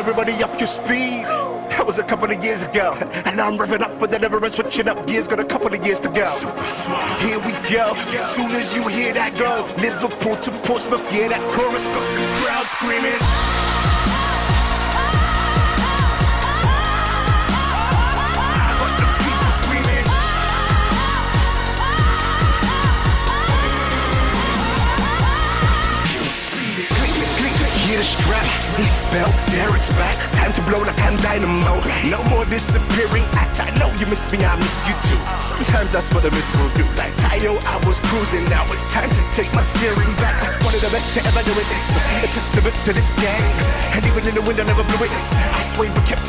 everybody up your speed. That was a couple of years ago, and now I'm revving up for deliverance, switching up gears, got a couple of years to go. Here we go, as soon as you hear that go, Liverpool to Portsmouth, yeah, that chorus got the crowd screaming. Hear the strap, seatbelt, there it's back. Time to blow like I'm dynamo. No more disappearing act. I know you missed me, I missed you too. Sometimes that's what a miss will do. Like Tayo, I was cruising, now it's time to take my steering back. One of the best to ever do it. A testament to this gang. And even in the wind I never blew it. I swayed but kept